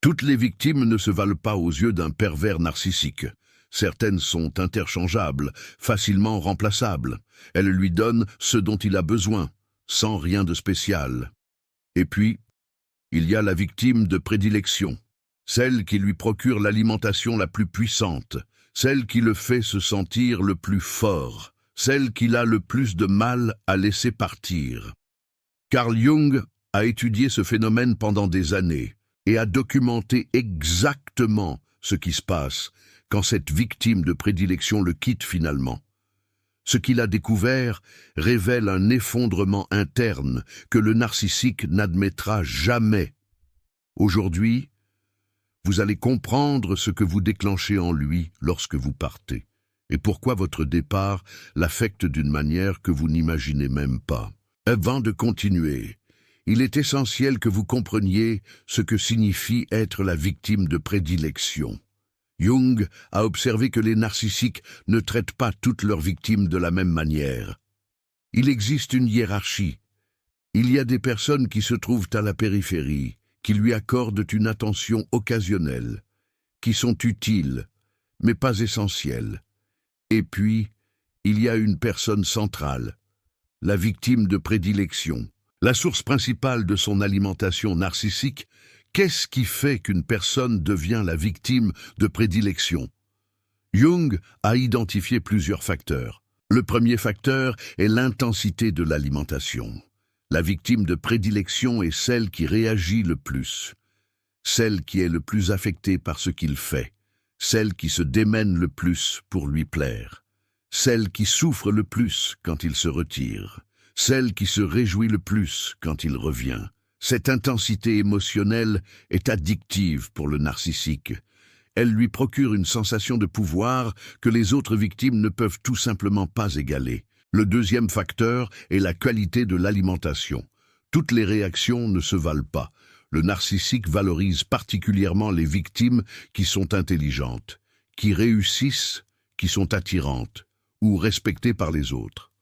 Toutes les victimes ne se valent pas aux yeux d'un pervers narcissique. Certaines sont interchangeables, facilement remplaçables. Elles lui donnent ce dont il a besoin, sans rien de spécial. Et puis, il y a la victime de prédilection, celle qui lui procure l'alimentation la plus puissante, celle qui le fait se sentir le plus fort, celle qu'il a le plus de mal à laisser partir. Carl Jung a étudié ce phénomène pendant des années et a documenté exactement ce qui se passe quand cette victime de prédilection le quitte finalement. Ce qu'il a découvert révèle un effondrement interne que le narcissique n'admettra jamais. Aujourd'hui, vous allez comprendre ce que vous déclenchez en lui lorsque vous partez, et pourquoi votre départ l'affecte d'une manière que vous n'imaginez même pas. Avant de continuer, il est essentiel que vous compreniez ce que signifie être la victime de prédilection. Jung a observé que les narcissiques ne traitent pas toutes leurs victimes de la même manière. Il existe une hiérarchie. Il y a des personnes qui se trouvent à la périphérie, qui lui accordent une attention occasionnelle, qui sont utiles, mais pas essentielles. Et puis, il y a une personne centrale, la victime de prédilection. La source principale de son alimentation narcissique. Qu'est-ce qui fait qu'une personne devient la victime de prédilection? Jung a identifié plusieurs facteurs. Le premier facteur est l'intensité de l'alimentation. La victime de prédilection est celle qui réagit le plus, celle qui est le plus affectée par ce qu'il fait, celle qui se démène le plus pour lui plaire, celle qui souffre le plus quand il se retire, celle qui se réjouit le plus quand il revient. Cette intensité émotionnelle est addictive pour le narcissique. Elle lui procure une sensation de pouvoir que les autres victimes ne peuvent tout simplement pas égaler. Le deuxième facteur est la qualité de l'alimentation. Toutes les réactions ne se valent pas. Le narcissique valorise particulièrement les victimes qui sont intelligentes, qui réussissent, qui sont attirantes ou respectées par les autres.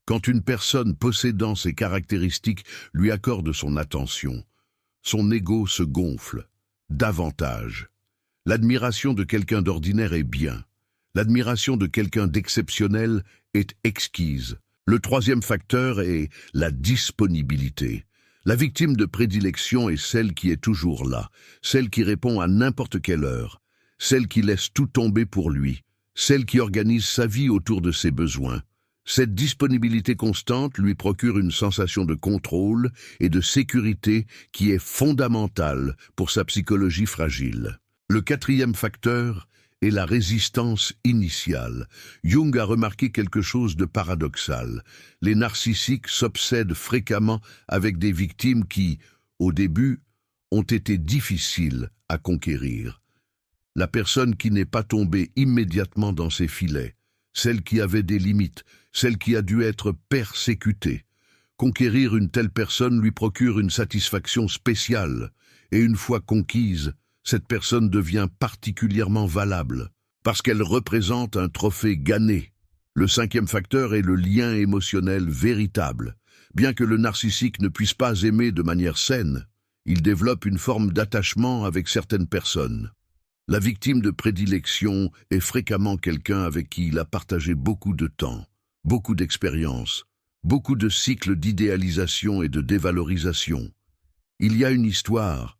Quand une personne possédant ces caractéristiques lui accorde son attention, son ego se gonfle, davantage. L'admiration de quelqu'un d'ordinaire est bien. L'admiration de quelqu'un d'exceptionnel est exquise. Le troisième facteur est la disponibilité. La victime de prédilection est celle qui est toujours là, celle qui répond à n'importe quelle heure, celle qui laisse tout tomber pour lui, celle qui organise sa vie autour de ses besoins. Cette disponibilité constante lui procure une sensation de contrôle et de sécurité qui est fondamentale pour sa psychologie fragile. Le quatrième facteur est la résistance initiale. Jung a remarqué quelque chose de paradoxal. Les narcissiques s'obsèdent fréquemment avec des victimes qui, au début, ont été difficiles à conquérir. La personne qui n'est pas tombée immédiatement dans ses filets, celle qui avait des limites, celle qui a dû être persécutée. Conquérir une telle personne lui procure une satisfaction spéciale, et une fois conquise, cette personne devient particulièrement valable, parce qu'elle représente un trophée gagné. Le cinquième facteur est le lien émotionnel véritable. Bien que le narcissique ne puisse pas aimer de manière saine, il développe une forme d'attachement avec certaines personnes. La victime de prédilection est fréquemment quelqu'un avec qui il a partagé beaucoup de temps, beaucoup d'expériences, beaucoup de cycles d'idéalisation et de dévalorisation. Il y a une histoire,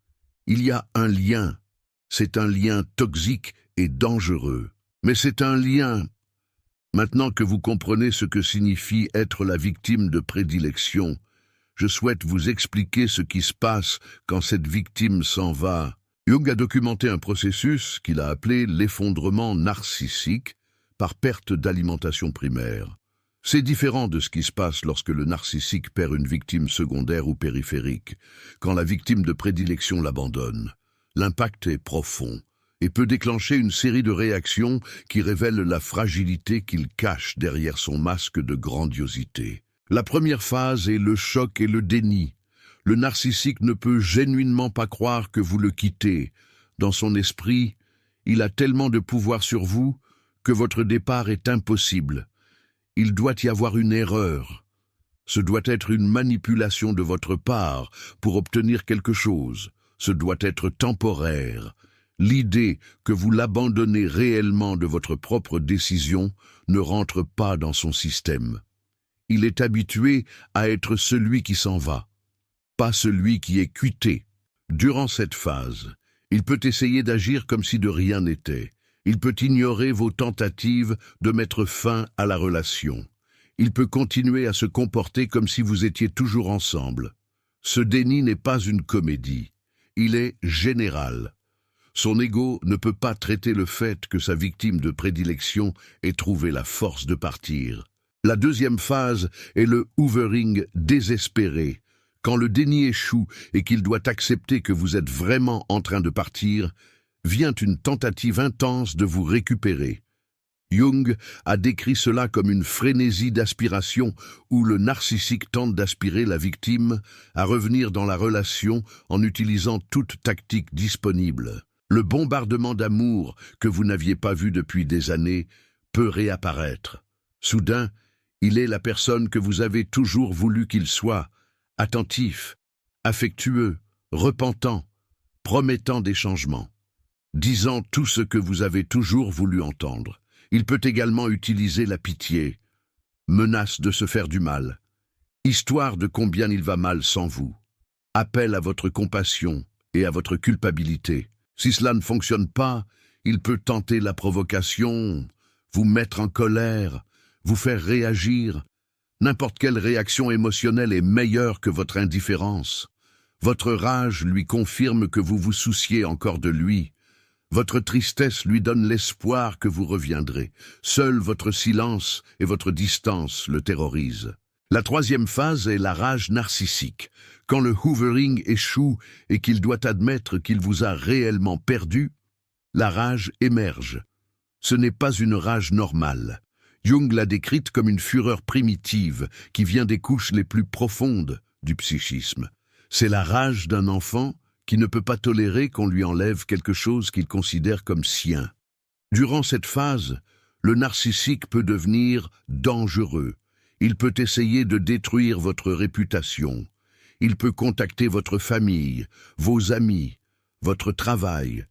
il y a un lien. C'est un lien toxique et dangereux. Mais c'est un lien. Maintenant que vous comprenez ce que signifie être la victime de prédilection, je souhaite vous expliquer ce qui se passe quand cette victime s'en va. Jung a documenté un processus qu'il a appelé l'effondrement narcissique par perte d'alimentation primaire. C'est différent de ce qui se passe lorsque le narcissique perd une victime secondaire ou périphérique, quand la victime de prédilection l'abandonne. L'impact est profond et peut déclencher une série de réactions qui révèlent la fragilité qu'il cache derrière son masque de grandiosité. La première phase est le choc et le déni. Le narcissique ne peut genuinement pas croire que vous le quittez. Dans son esprit, il a tellement de pouvoir sur vous que votre départ est impossible. Il doit y avoir une erreur. Ce doit être une manipulation de votre part pour obtenir quelque chose. ce doit être temporaire. L'idée que vous l'abandonnez réellement de votre propre décision ne rentre pas dans son système. Il est habitué à être celui qui s'en va, pas celui qui est cuité. Durant cette phase, il peut essayer d'agir comme si de rien n'était. Il peut ignorer vos tentatives de mettre fin à la relation. Il peut continuer à se comporter comme si vous étiez toujours ensemble. Ce déni n'est pas une comédie. Il est général. Son ego ne peut pas traiter le fait que sa victime de prédilection ait trouvé la force de partir. La deuxième phase est le hoovering désespéré. Quand le déni échoue et qu'il doit accepter que vous êtes vraiment en train de partir, vient une tentative intense de vous récupérer. Jung a décrit cela comme une frénésie d'aspiration où le narcissique tente d'aspirer la victime à revenir dans la relation en utilisant toute tactique disponible. Le bombardement d'amour que vous n'aviez pas vu depuis des années peut réapparaître. Soudain, il est la personne que vous avez toujours voulu qu'il soit, attentif, affectueux, repentant, promettant des changements, disant tout ce que vous avez toujours voulu entendre. Il peut également utiliser la pitié, menace de se faire du mal, histoire de combien il va mal sans vous, appel à votre compassion et à votre culpabilité. Si cela ne fonctionne pas, il peut tenter la provocation, vous mettre en colère, vous faire réagir. N'importe quelle réaction émotionnelle est meilleure que votre indifférence. Votre rage lui confirme que vous vous souciez encore de lui. Votre tristesse lui donne l'espoir que vous reviendrez. Seul votre silence et votre distance le terrorisent. La troisième phase est la rage narcissique. Quand le hoovering échoue et qu'il doit admettre qu'il vous a réellement perdu, la rage émerge. Ce n'est pas une rage normale. Jung l'a décrite comme une fureur primitive qui vient des couches les plus profondes du psychisme. C'est la rage d'un enfant qui ne peut pas tolérer qu'on lui enlève quelque chose qu'il considère comme sien. Durant cette phase, le narcissique peut devenir dangereux. Il peut essayer de détruire votre réputation. Il peut contacter votre famille, vos amis, votre travail,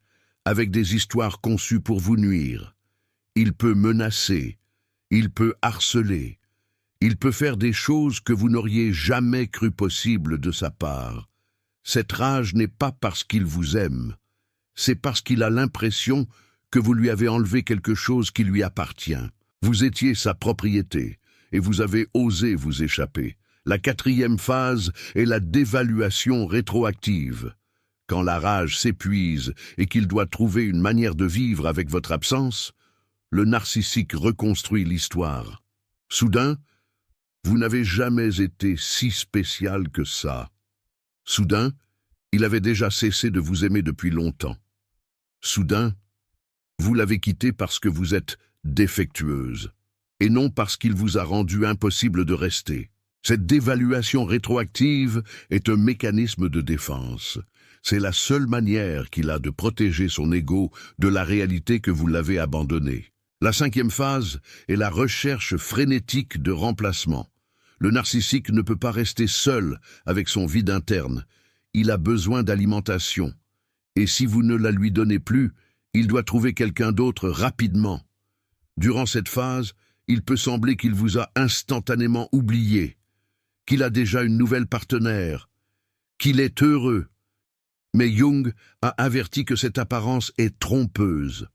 avec des histoires conçues pour vous nuire. Il peut menacer, il peut harceler, il peut faire des choses que vous n'auriez jamais cru possible de sa part. Cette rage n'est pas parce qu'il vous aime, c'est parce qu'il a l'impression que vous lui avez enlevé quelque chose qui lui appartient. Vous étiez sa propriété et vous avez osé vous échapper. La quatrième phase est la dévaluation rétroactive. Quand la rage s'épuise et qu'il doit trouver une manière de vivre avec votre absence, le narcissique reconstruit l'histoire. Soudain, vous n'avez jamais été si spécial que ça. Soudain, il avait déjà cessé de vous aimer depuis longtemps. Soudain, vous l'avez quitté parce que vous êtes défectueuse, et non parce qu'il vous a rendu impossible de rester. Cette dévaluation rétroactive est un mécanisme de défense. C'est la seule manière qu'il a de protéger son ego de la réalité que vous l'avez abandonné. La cinquième phase est la recherche frénétique de remplacement. Le narcissique ne peut pas rester seul avec son vide interne. Il a besoin d'alimentation. Et si vous ne la lui donnez plus, il doit trouver quelqu'un d'autre rapidement. Durant cette phase, il peut sembler qu'il vous a instantanément oublié, qu'il a déjà une nouvelle partenaire, qu'il est heureux. Mais Jung a averti que cette apparence est trompeuse.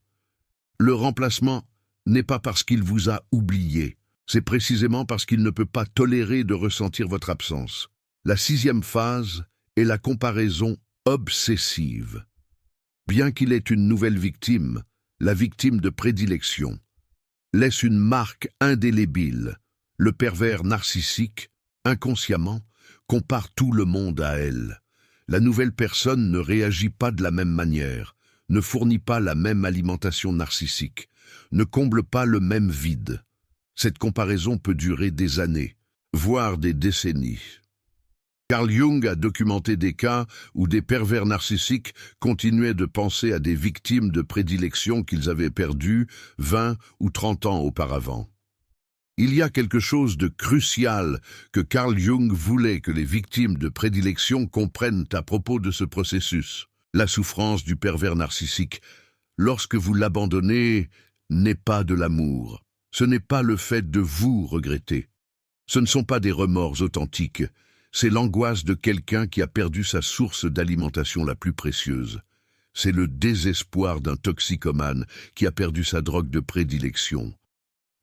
Le remplacement n'est pas parce qu'il vous a oublié, c'est précisément parce qu'il ne peut pas tolérer de ressentir votre absence. La sixième phase est la comparaison obsessive. Bien qu'il ait une nouvelle victime, la victime de prédilection laisse une marque indélébile. Le pervers narcissique, inconsciemment, compare tout le monde à elle. La nouvelle personne ne réagit pas de la même manière, ne fournit pas la même alimentation narcissique, ne comble pas le même vide. Cette comparaison peut durer des années, voire des décennies. Carl Jung a documenté des cas où des pervers narcissiques continuaient de penser à des victimes de prédilection qu'ils avaient perdues 20 ou 30 ans auparavant. Il y a quelque chose de crucial que Carl Jung voulait que les victimes de prédilection comprennent à propos de ce processus. La souffrance du pervers narcissique, lorsque vous l'abandonnez, n'est pas de l'amour. Ce n'est pas le fait de vous regretter. Ce ne sont pas des remords authentiques. C'est l'angoisse de quelqu'un qui a perdu sa source d'alimentation la plus précieuse. C'est le désespoir d'un toxicomane qui a perdu sa drogue de prédilection.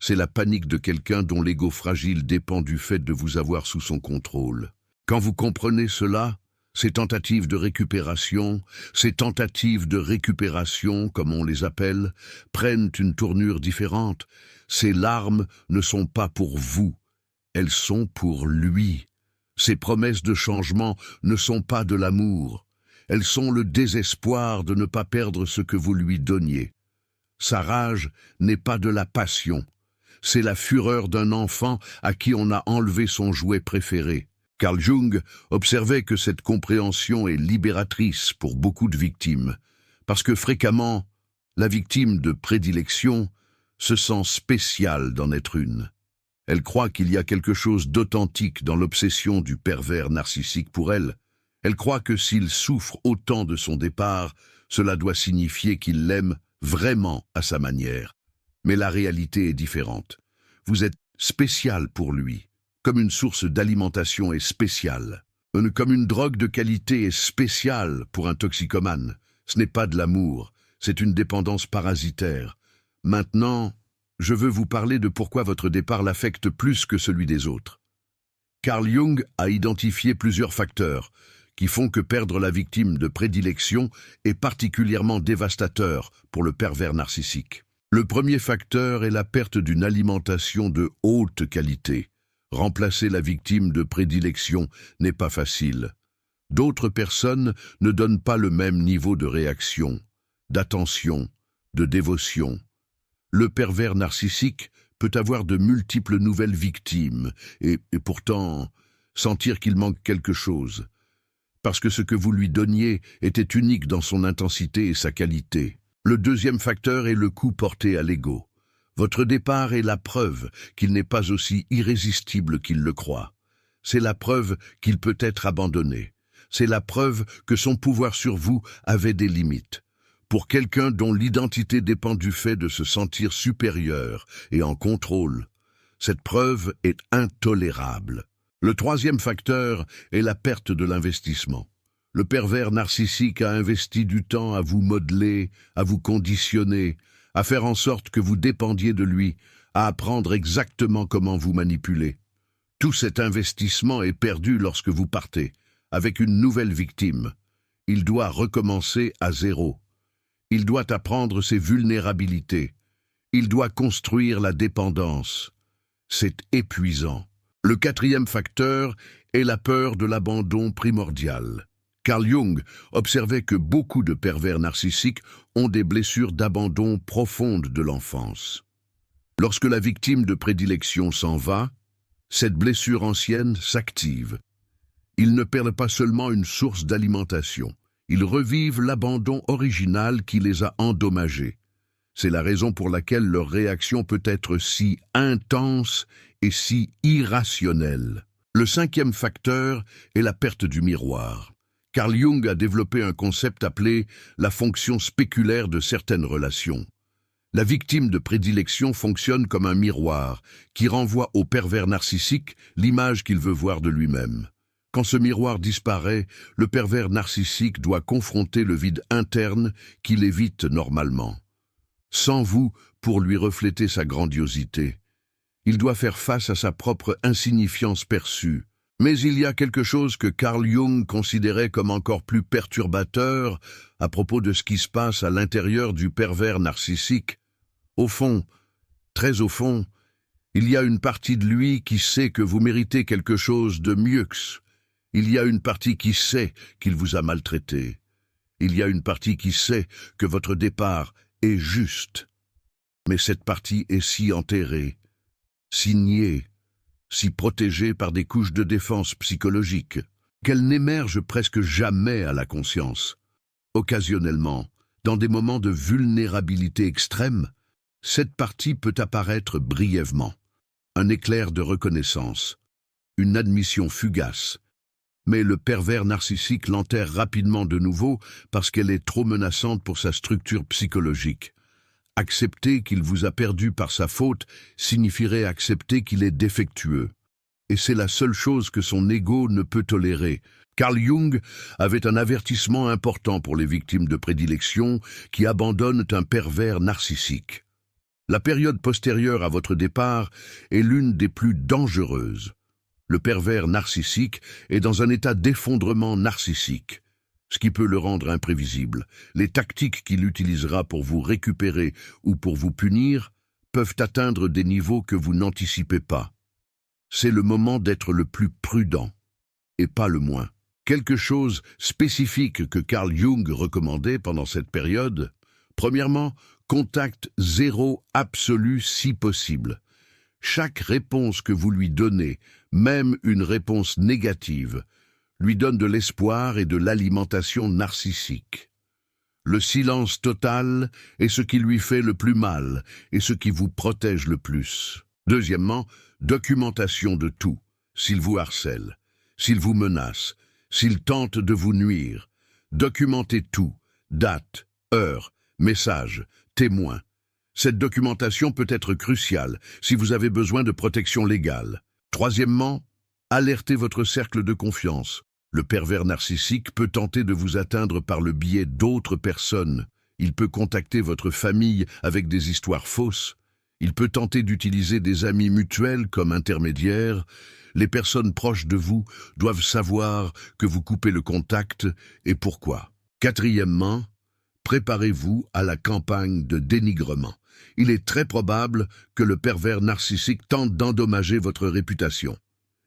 C'est la panique de quelqu'un dont l'ego fragile dépend du fait de vous avoir sous son contrôle. Quand vous comprenez cela, ces tentatives de récupération, comme on les appelle, prennent une tournure différente. Ces larmes ne sont pas pour vous, elles sont pour lui. Ces promesses de changement ne sont pas de l'amour, elles sont le désespoir de ne pas perdre ce que vous lui donniez. Sa rage n'est pas de la passion, c'est la fureur d'un enfant à qui on a enlevé son jouet préféré. Carl Jung observait que cette compréhension est libératrice pour beaucoup de victimes, parce que fréquemment, la victime de prédilection se sent spéciale d'en être une. Elle croit qu'il y a quelque chose d'authentique dans l'obsession du pervers narcissique pour elle. Elle croit que s'il souffre autant de son départ, cela doit signifier qu'il l'aime vraiment à sa manière. Mais la réalité est différente. Vous êtes spécial pour lui, comme une source d'alimentation est spéciale. Comme une drogue de qualité est spéciale pour un toxicomane. Ce n'est pas de l'amour, c'est une dépendance parasitaire. Maintenant, je veux vous parler de pourquoi votre départ l'affecte plus que celui des autres. Carl Jung a identifié plusieurs facteurs qui font que perdre la victime de prédilection est particulièrement dévastateur pour le pervers narcissique. Le premier facteur est la perte d'une alimentation de haute qualité. Remplacer la victime de prédilection n'est pas facile. D'autres personnes ne donnent pas le même niveau de réaction, d'attention, de dévotion. Le pervers narcissique peut avoir de multiples nouvelles victimes et pourtant sentir qu'il manque quelque chose, parce que ce que vous lui donniez était unique dans son intensité et sa qualité. Le deuxième facteur est le coup porté à l'ego. Votre départ est la preuve qu'il n'est pas aussi irrésistible qu'il le croit. C'est la preuve qu'il peut être abandonné. C'est la preuve que son pouvoir sur vous avait des limites. Pour quelqu'un dont l'identité dépend du fait de se sentir supérieur et en contrôle, cette preuve est intolérable. Le troisième facteur est la perte de l'investissement. Le pervers narcissique a investi du temps à vous modeler, à vous conditionner, à faire en sorte que vous dépendiez de lui, à apprendre exactement comment vous manipuler. Tout cet investissement est perdu lorsque vous partez, avec une nouvelle victime. Il doit recommencer à zéro. Il doit apprendre ses vulnérabilités. Il doit construire la dépendance. C'est épuisant. Le quatrième facteur est la peur de l'abandon primordial. Carl Jung observait que beaucoup de pervers narcissiques ont des blessures d'abandon profondes de l'enfance. Lorsque la victime de prédilection s'en va, cette blessure ancienne s'active. Ils ne perdent pas seulement une source d'alimentation, ils revivent l'abandon original qui les a endommagés. C'est la raison pour laquelle leur réaction peut être si intense et si irrationnelle. Le cinquième facteur est la perte du miroir. Carl Jung a développé un concept appelé la fonction spéculaire de certaines relations. La victime de prédilection fonctionne comme un miroir qui renvoie au pervers narcissique l'image qu'il veut voir de lui-même. Quand ce miroir disparaît, le pervers narcissique doit confronter le vide interne qu'il évite normalement. Sans vous pour lui refléter sa grandiosité. Il doit faire face à sa propre insignifiance perçue. Mais il y a quelque chose que Carl Jung considérait comme encore plus perturbateur à propos de ce qui se passe à l'intérieur du pervers narcissique. Au fond, très au fond, il y a une partie de lui qui sait que vous méritez quelque chose de mieux que ça. Il y a une partie qui sait qu'il vous a maltraité. Il y a une partie qui sait que votre départ est juste. Mais cette partie est si enterrée, si niée, si protégée par des couches de défense psychologique, qu'elle n'émerge presque jamais à la conscience. Occasionnellement, dans des moments de vulnérabilité extrême, cette partie peut apparaître brièvement. un éclair de reconnaissance, une admission fugace. Mais le pervers narcissique l'enterre rapidement de nouveau parce qu'elle est trop menaçante pour sa structure psychologique. Accepter qu'il vous a perdu par sa faute signifierait accepter qu'il est défectueux. Et c'est la seule chose que son ego ne peut tolérer. Carl Jung avait un avertissement important pour les victimes de prédilection qui abandonnent un pervers narcissique. La période postérieure à votre départ est l'une des plus dangereuses. Le pervers narcissique est dans un état d'effondrement narcissique, ce qui peut le rendre imprévisible. Les tactiques qu'il utilisera pour vous récupérer ou pour vous punir peuvent atteindre des niveaux que vous n'anticipez pas. C'est le moment d'être le plus prudent, et pas le moins. Quelque chose spécifique que Carl Jung recommandait pendant cette période. Premièrement, contact zéro absolu si possible. Chaque réponse que vous lui donnez, même une réponse négative, lui donne de l'espoir et de l'alimentation narcissique. Le silence total est ce qui lui fait le plus mal et ce qui vous protège le plus. Deuxièmement, documentation de tout. S'il vous harcèle, s'il vous menace, s'il tente de vous nuire. Documentez tout, date, heure, message, témoin. Cette documentation peut être cruciale si vous avez besoin de protection légale. Troisièmement, alertez votre cercle de confiance. Le pervers narcissique peut tenter de vous atteindre par le biais d'autres personnes. Il peut contacter votre famille avec des histoires fausses. Il peut tenter d'utiliser des amis mutuels comme intermédiaires. Les personnes proches de vous doivent savoir que vous coupez le contact et pourquoi. Quatrièmement, préparez-vous à la campagne de dénigrement. Il est très probable que le pervers narcissique tente d'endommager votre réputation.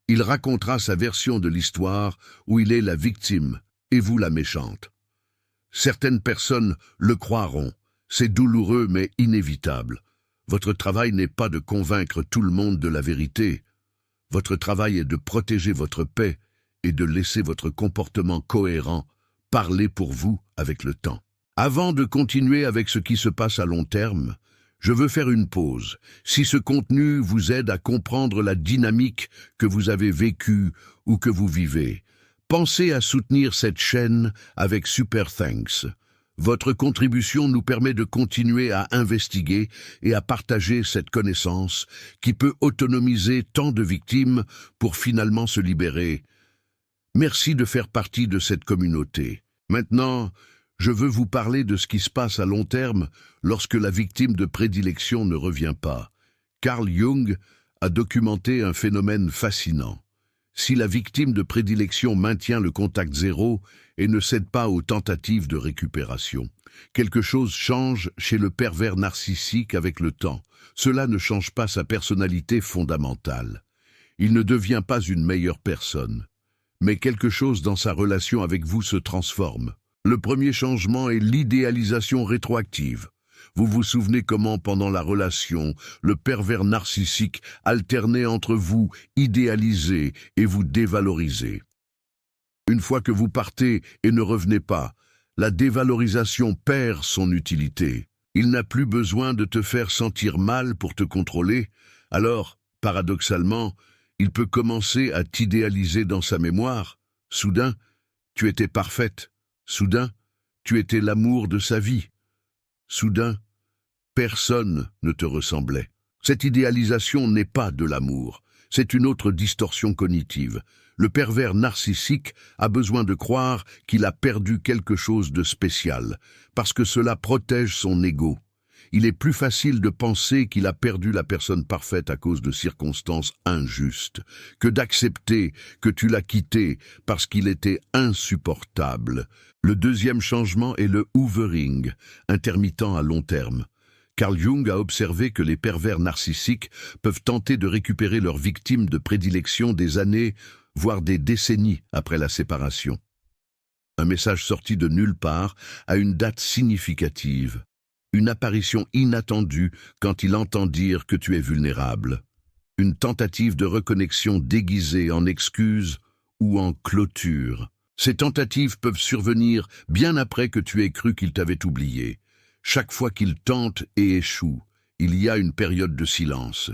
Il racontera sa version de l'histoire où il est la victime et vous la méchante. Certaines personnes le croiront. C'est douloureux mais inévitable. Votre travail n'est pas de convaincre tout le monde de la vérité. Votre travail est de protéger votre paix et de laisser votre comportement cohérent parler pour vous avec le temps. Avant de continuer avec ce qui se passe à long terme, je veux faire une pause. Si ce contenu vous aide à comprendre la dynamique que vous avez vécue ou que vous vivez, pensez à soutenir cette chaîne avec Super Thanks. Votre contribution nous permet de continuer à investiguer et à partager cette connaissance qui peut autonomiser tant de victimes pour finalement se libérer. Merci de faire partie de cette communauté. Maintenant, je veux vous parler de ce qui se passe à long terme lorsque la victime de prédilection ne revient pas. Carl Jung a documenté un phénomène fascinant. Si la victime de prédilection maintient le contact zéro et ne cède pas aux tentatives de récupération, quelque chose change chez le pervers narcissique avec le temps. Cela ne change pas sa personnalité fondamentale. Il ne devient pas une meilleure personne. Mais quelque chose dans sa relation avec vous se transforme. Le premier changement est l'idéalisation rétroactive. Vous vous souvenez comment, pendant la relation, le pervers narcissique alternait entre vous idéaliser et vous dévaloriser. Une fois que vous partez et ne revenez pas, la dévalorisation perd son utilité. Il n'a plus besoin de te faire sentir mal pour te contrôler, alors, paradoxalement, il peut commencer à t'idéaliser dans sa mémoire. Soudain, tu étais parfaite. Soudain, tu étais l'amour de sa vie. Soudain, personne ne te ressemblait. Cette idéalisation n'est pas de l'amour, c'est une autre distorsion cognitive. Le pervers narcissique a besoin de croire qu'il a perdu quelque chose de spécial, parce que cela protège son ego. Il est plus facile de penser qu'il a perdu la personne parfaite à cause de circonstances injustes, que d'accepter que tu l'as quitté parce qu'il était insupportable. Le deuxième changement est le hoovering, intermittent à long terme. Carl Jung a observé que les pervers narcissiques peuvent tenter de récupérer leurs victimes de prédilection des années, voire des décennies après la séparation. Un message sorti de nulle part à une date significative. Une apparition inattendue quand il entend dire que tu es vulnérable. Une tentative de reconnexion déguisée en excuse ou en clôture. Ces tentatives peuvent survenir bien après que tu aies cru qu'il t'avait oublié. Chaque fois qu'il tente et échoue, il y a une période de silence.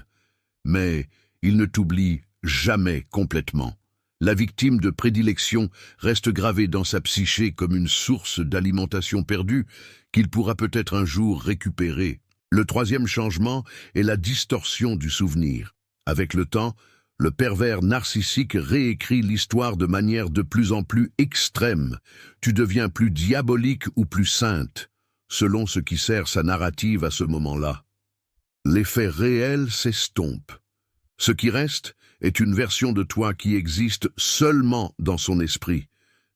Mais Il ne t'oublie jamais complètement. La victime de prédilection reste gravée dans sa psyché comme une source d'alimentation perdue qu'il pourra peut-être un jour récupérer. Le troisième changement est la distorsion du souvenir. Avec le temps, le pervers narcissique réécrit l'histoire de manière de plus en plus extrême. Tu deviens plus diabolique ou plus sainte, selon ce qui sert sa narrative à ce moment-là. L'effet réel s'estompe. Ce qui reste est une version de toi qui existe seulement dans son esprit,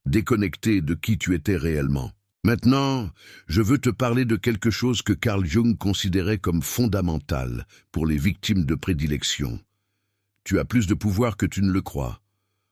déconnectée de qui tu étais réellement. Maintenant, je veux te parler de quelque chose que Carl Jung considérait comme fondamental pour les victimes de prédilection. Tu as plus de pouvoir que tu ne le crois.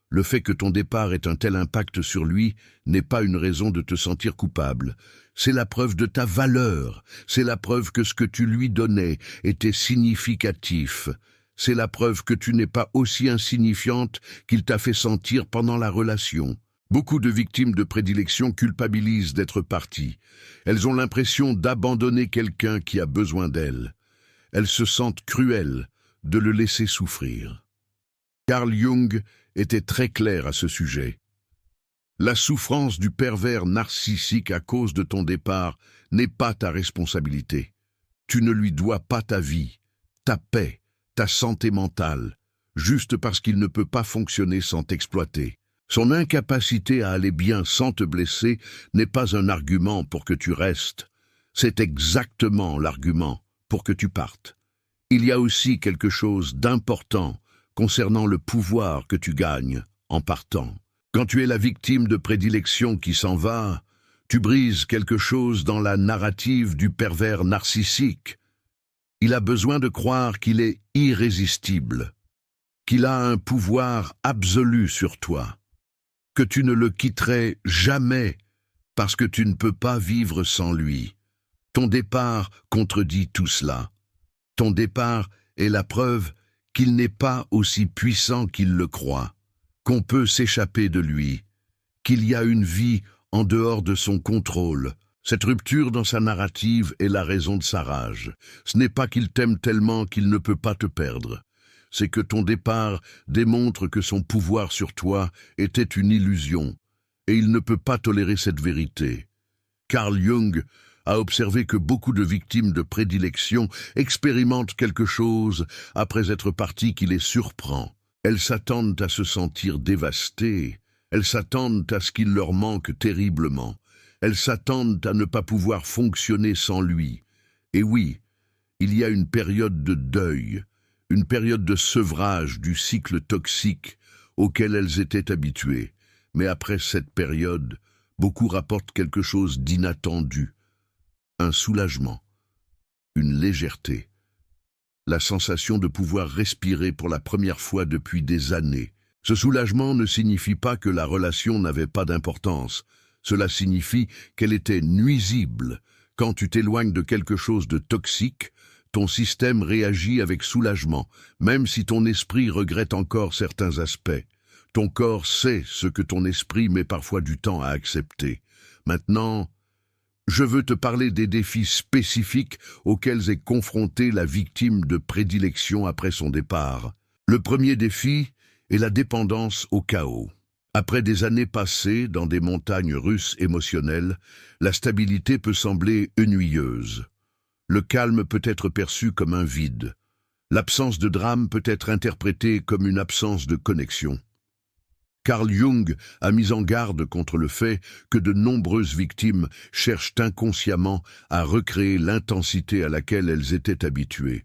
Le fait que ton départ ait un tel impact sur lui n'est pas une raison de te sentir coupable. C'est la preuve de ta valeur. C'est la preuve que ce que tu lui donnais était significatif. C'est la preuve que tu n'es pas aussi insignifiante qu'il t'a fait sentir pendant la relation. Beaucoup de victimes de prédilection culpabilisent d'être parties. Elles ont l'impression d'abandonner quelqu'un qui a besoin d'elles. Elles se sentent cruelles de le laisser souffrir. Carl Jung était très clair à ce sujet. La souffrance du pervers narcissique à cause de ton départ n'est pas ta responsabilité. Tu ne lui dois pas ta vie, ta paix, ta santé mentale, juste parce qu'il ne peut pas fonctionner sans t'exploiter. Son incapacité à aller bien sans te blesser n'est pas un argument pour que tu restes. C'est exactement l'argument pour que tu partes. Il y a aussi quelque chose d'important concernant le pouvoir que tu gagnes en partant. Quand tu es la victime de prédilection qui s'en va, tu brises quelque chose dans la narrative du pervers narcissique. Il a besoin de croire qu'il est irrésistible, qu'il a un pouvoir absolu sur toi, que tu ne le quitterais jamais parce que tu ne peux pas vivre sans lui. Ton départ contredit tout cela. Ton départ est la preuve qu'il n'est pas aussi puissant qu'il le croit, qu'on peut s'échapper de lui, qu'il y a une vie en dehors de son contrôle. Cette rupture dans sa narrative est la raison de sa rage. Ce n'est pas qu'il t'aime tellement qu'il ne peut pas te perdre. C'est que ton départ démontre que son pouvoir sur toi était une illusion, et il ne peut pas tolérer cette vérité. Carl Jung a observé que beaucoup de victimes de prédilection expérimentent quelque chose après être parties qui les surprend. Elles s'attendent à se sentir dévastées, elles s'attendent à ce qu'il leur manque terriblement, elles s'attendent à ne pas pouvoir fonctionner sans lui. Et oui, il y a une période de deuil, une période de sevrage du cycle toxique auquel elles étaient habituées. Mais après cette période, beaucoup rapportent quelque chose d'inattendu. Un soulagement, une légèreté, la sensation de pouvoir respirer pour la première fois depuis des années. Ce soulagement ne signifie pas que la relation n'avait pas d'importance. Cela signifie qu'elle était nuisible. Quand tu t'éloignes de quelque chose de toxique, ton système réagit avec soulagement, même si ton esprit regrette encore certains aspects. Ton corps sait ce que ton esprit met parfois du temps à accepter. Maintenant, je veux te parler des défis spécifiques auxquels est confrontée la victime de prédilection après son départ. Le premier défi est la dépendance au chaos. Après des années passées dans des montagnes russes émotionnelles, la stabilité peut sembler ennuyeuse. Le calme peut être perçu comme un vide. L'absence de drame peut être interprétée comme une absence de connexion. Carl Jung a mis en garde contre le fait que de nombreuses victimes cherchent inconsciemment à recréer l'intensité à laquelle elles étaient habituées,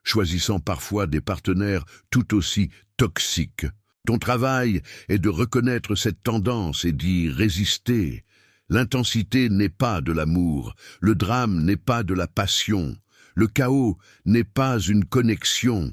choisissant parfois des partenaires tout aussi toxiques. Ton travail est de reconnaître cette tendance et d'y résister. L'intensité n'est pas de l'amour, le drame n'est pas de la passion, le chaos n'est pas une connexion.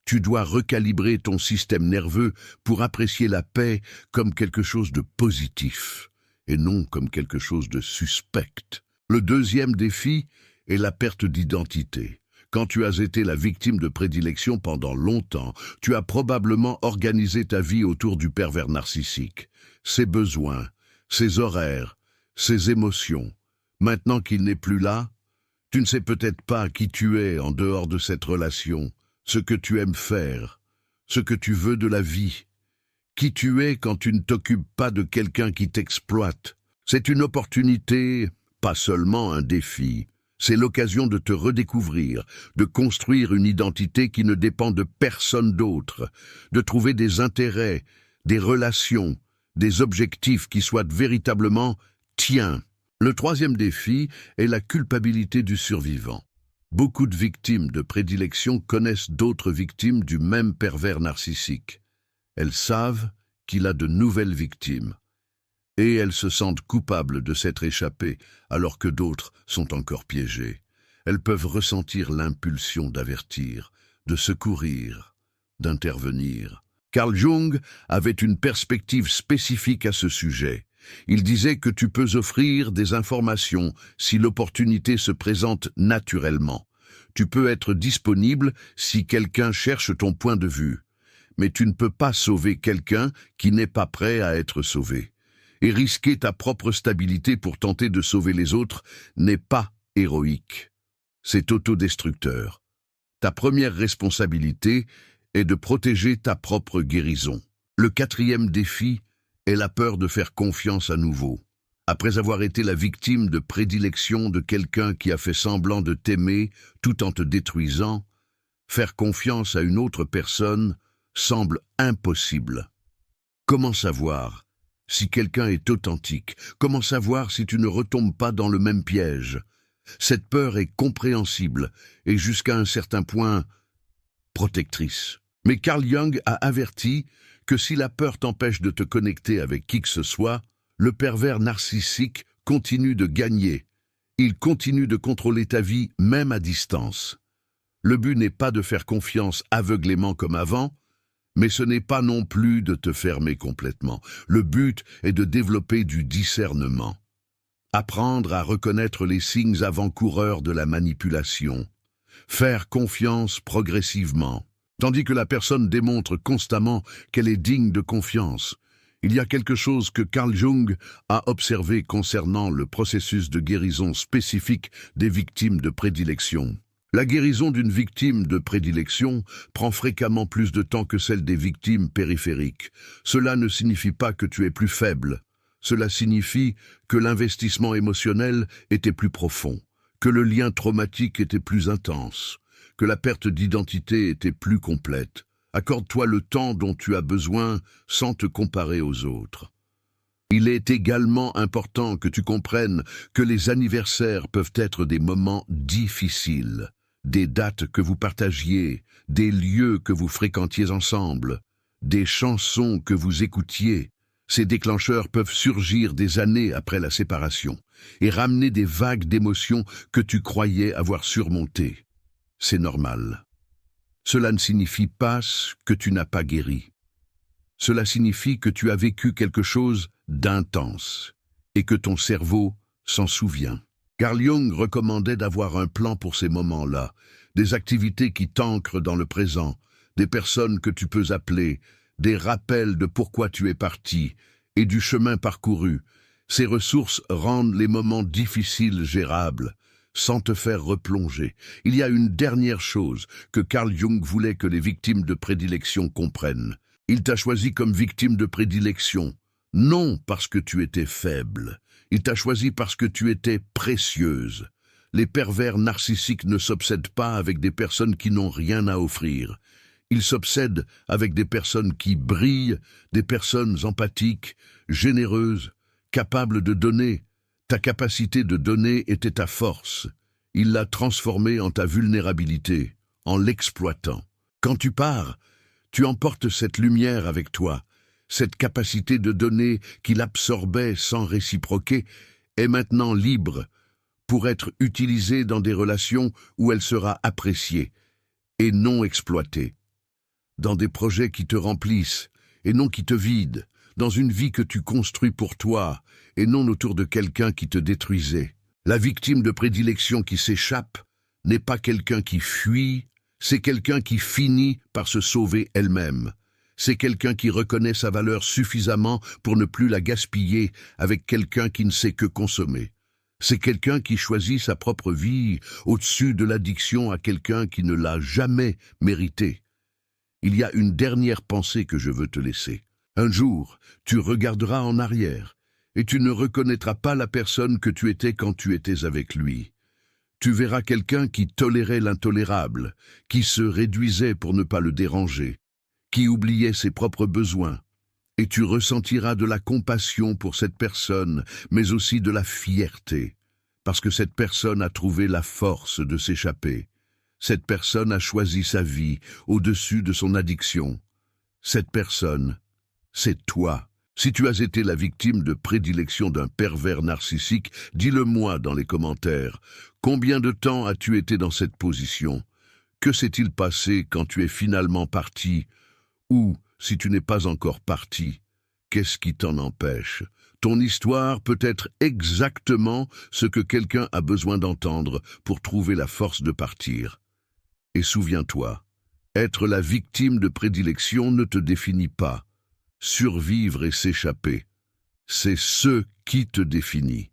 Tu dois recalibrer ton système nerveux pour apprécier la paix comme quelque chose de positif et non comme quelque chose de suspect. Le deuxième défi est la perte d'identité. Quand tu as été la victime de prédilection pendant longtemps, tu as probablement organisé ta vie autour du pervers narcissique. Ses besoins, ses horaires, ses émotions. Maintenant qu'il n'est plus là, tu ne sais peut-être pas qui tu es en dehors de cette relation, ce que tu aimes faire, ce que tu veux de la vie, qui tu es quand tu ne t'occupes pas de quelqu'un qui t'exploite. C'est une opportunité, pas seulement un défi. C'est l'occasion de te redécouvrir, de construire une identité qui ne dépend de personne d'autre, de trouver des intérêts, des relations, des objectifs qui soient véritablement tiens. Le troisième défi est la culpabilité du survivant. Beaucoup de victimes de prédilection connaissent d'autres victimes du même pervers narcissique. Elles savent qu'il a de nouvelles victimes. Et elles se sentent coupables de s'être échappées alors que d'autres sont encore piégées. Elles peuvent ressentir l'impulsion d'avertir, de secourir, d'intervenir. Carl Jung avait une perspective spécifique à ce sujet. Il disait que tu peux offrir des informations si l'opportunité se présente naturellement. Tu peux être disponible si quelqu'un cherche ton point de vue. Mais tu ne peux pas sauver quelqu'un qui n'est pas prêt à être sauvé. Et risquer ta propre stabilité pour tenter de sauver les autres n'est pas héroïque. C'est autodestructeur. Ta première responsabilité est de protéger ta propre guérison. Le quatrième défi est la peur de faire confiance à nouveau. Après avoir été la victime de prédilection de quelqu'un qui a fait semblant de t'aimer tout en te détruisant, faire confiance à une autre personne semble impossible. Comment savoir si quelqu'un est authentique? Comment savoir si tu ne retombes pas dans le même piège? Cette peur est compréhensible et jusqu'à un certain point protectrice. Mais Carl Jung a averti que si la peur t'empêche de te connecter avec qui que ce soit, le pervers narcissique continue de gagner. Il continue de contrôler ta vie même à distance. Le but n'est pas de faire confiance aveuglément comme avant, mais ce n'est pas non plus de te fermer complètement. Le but est de développer du discernement. Apprendre à reconnaître les signes avant-coureurs de la manipulation. Faire confiance progressivement. Tandis que la personne démontre constamment qu'elle est digne de confiance. Il y a quelque chose que Carl Jung a observé concernant le processus de guérison spécifique des victimes de prédilection. La guérison d'une victime de prédilection prend fréquemment plus de temps que celle des victimes périphériques. Cela ne signifie pas que tu es plus faible. Cela signifie que l'investissement émotionnel était plus profond, que le lien traumatique était plus intense, que la perte d'identité était plus complète. Accorde-toi le temps dont tu as besoin sans te comparer aux autres. Il est également important que tu comprennes que les anniversaires peuvent être des moments difficiles. Des dates que vous partagiez, des lieux que vous fréquentiez ensemble, des chansons que vous écoutiez. Ces déclencheurs peuvent surgir des années après la séparation et ramener des vagues d'émotions que tu croyais avoir surmontées. C'est normal. Cela ne signifie pas que tu n'as pas guéri. Cela signifie que tu as vécu quelque chose d'intense et que ton cerveau s'en souvient. Carl Jung recommandait d'avoir un plan pour ces moments-là, des activités qui t'ancrent dans le présent, des personnes que tu peux appeler, des rappels de pourquoi tu es parti et du chemin parcouru. Ces ressources rendent les moments difficiles gérables, sans te faire replonger. Il y a une dernière chose que Carl Jung voulait que les victimes de prédilection comprennent. Il t'a choisi comme victime de prédilection, non parce que tu étais faible. Il t'a choisi parce que tu étais précieuse. Les pervers narcissiques ne s'obsèdent pas avec des personnes qui n'ont rien à offrir. Ils s'obsèdent avec des personnes qui brillent, des personnes empathiques, généreuses, capables de donner. Ta capacité de donner était ta force. Il l'a transformée en ta vulnérabilité, en l'exploitant. Quand tu pars, tu emportes cette lumière avec toi. Cette capacité de donner qu'il absorbait sans réciproquer est maintenant libre pour être utilisée dans des relations où elle sera appréciée et non exploitée, dans des projets qui te remplissent et non qui te vident, dans une vie que tu construis pour toi et non autour de quelqu'un qui te détruisait. La victime de prédilection qui s'échappe n'est pas quelqu'un qui fuit, c'est quelqu'un qui finit par se sauver elle-même. C'est quelqu'un qui reconnaît sa valeur suffisamment pour ne plus la gaspiller avec quelqu'un qui ne sait que consommer. C'est quelqu'un qui choisit sa propre vie au-dessus de l'addiction à quelqu'un qui ne l'a jamais mérité. Il y a une dernière pensée que je veux te laisser. Un jour, tu regarderas en arrière, et tu ne reconnaîtras pas la personne que tu étais quand tu étais avec lui. Tu verras quelqu'un qui tolérait l'intolérable, qui se réduisait pour ne pas le déranger, qui oubliait ses propres besoins. Et tu ressentiras de la compassion pour cette personne, mais aussi de la fierté, parce que cette personne a trouvé la force de s'échapper. Cette personne a choisi sa vie au-dessus de son addiction. Cette personne, c'est toi. Si tu as été la victime de prédilection d'un pervers narcissique, dis-le-moi dans les commentaires. Combien de temps as-tu été dans cette position? Que s'est-il passé quand tu es finalement parti? Ou, si tu n'es pas encore parti, qu'est-ce qui t'en empêche? Ton histoire peut être exactement ce que quelqu'un a besoin d'entendre pour trouver la force de partir. Et souviens-toi, être la victime de prédilection ne te définit pas. Survivre et s'échapper, c'est ce qui te définit.